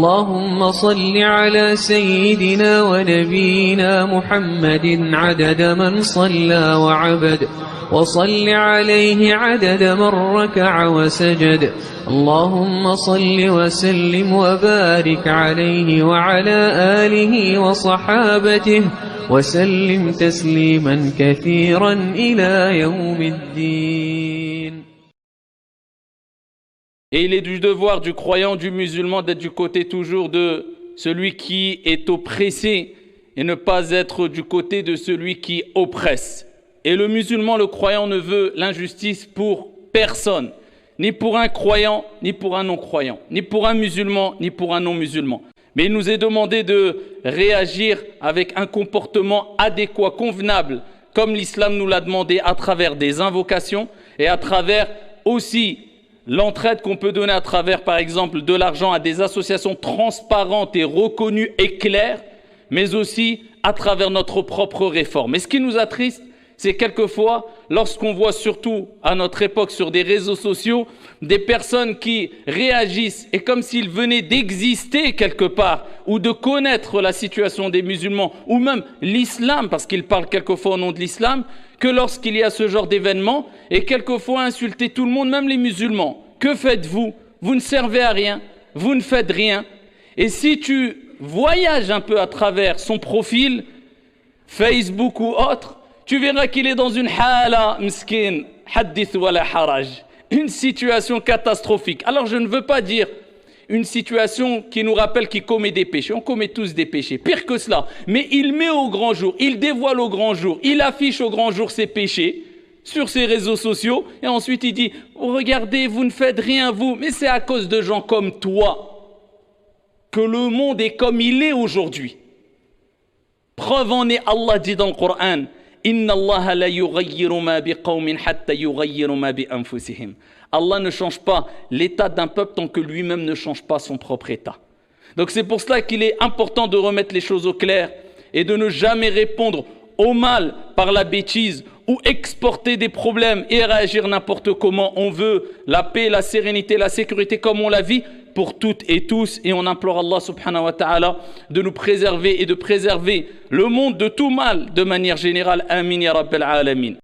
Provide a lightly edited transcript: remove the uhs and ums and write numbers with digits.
اللهم صل على سيدنا ونبينا محمد عدد من صلى وعبد وصل عليه عدد من ركع وسجد اللهم صل وسلم وبارك عليه وعلى آله وصحابته وسلم تسليما كثيرا إلى يوم الدين. Et il est du devoir du croyant, du musulman, d'être du côté toujours de celui qui est oppressé et ne pas être du côté de celui qui oppresse. Et le musulman, le croyant, ne veut l'injustice pour personne, ni pour un croyant, ni pour un non-croyant, ni pour un musulman, ni pour un non-musulman. Mais il nous est demandé de réagir avec un comportement adéquat, convenable, comme l'islam nous l'a demandé à travers des invocations et à travers aussi l'entraide qu'on peut donner à travers, par exemple, de l'argent à des associations transparentes et reconnues et claires, mais aussi à travers notre propre réforme. Et ce qui nous attriste, c'est quelquefois, lorsqu'on voit surtout à notre époque sur des réseaux sociaux, des personnes qui réagissent et comme s'ils venaient d'exister quelque part ou de connaître la situation des musulmans ou même l'islam, parce qu'ils parlent quelquefois au nom de l'islam, que lorsqu'il y a ce genre d'événement et quelquefois insulter tout le monde, même les musulmans. Que faites-vous? Vous ne servez à rien, vous ne faites rien. Et si tu voyages un peu à travers son profil, Facebook ou autre, tu verras qu'il est dans une hala miskin, hadith wala haraj, une situation catastrophique. Alors je ne veux pas dire une situation qui nous rappelle qu'il commet des péchés. On commet tous des péchés, pire que cela. Mais il met au grand jour, il dévoile au grand jour, il affiche au grand jour ses péchés sur ses réseaux sociaux. Et ensuite il dit, oh, regardez, vous ne faites rien vous. Mais c'est à cause de gens comme toi que le monde est comme il est aujourd'hui. Preuve en est, Allah dit dans le Coran, Inna Allah la yughayyiru ma biqawmin hatta yughayyiru ma bi anfusihim. Allah ne change pas l'état d'un peuple tant que lui-même ne change pas son propre état. Donc c'est pour cela qu'il est important de remettre les choses au clair et de ne jamais répondre au mal par la bêtise ou exporter des problèmes et réagir n'importe comment. On veut la paix, la sérénité, la sécurité comme on la vit pour toutes et tous, et on implore Allah subhanahu wa ta'ala de nous préserver et de préserver le monde de tout mal de manière générale. Amin ya Rabbil Alamin.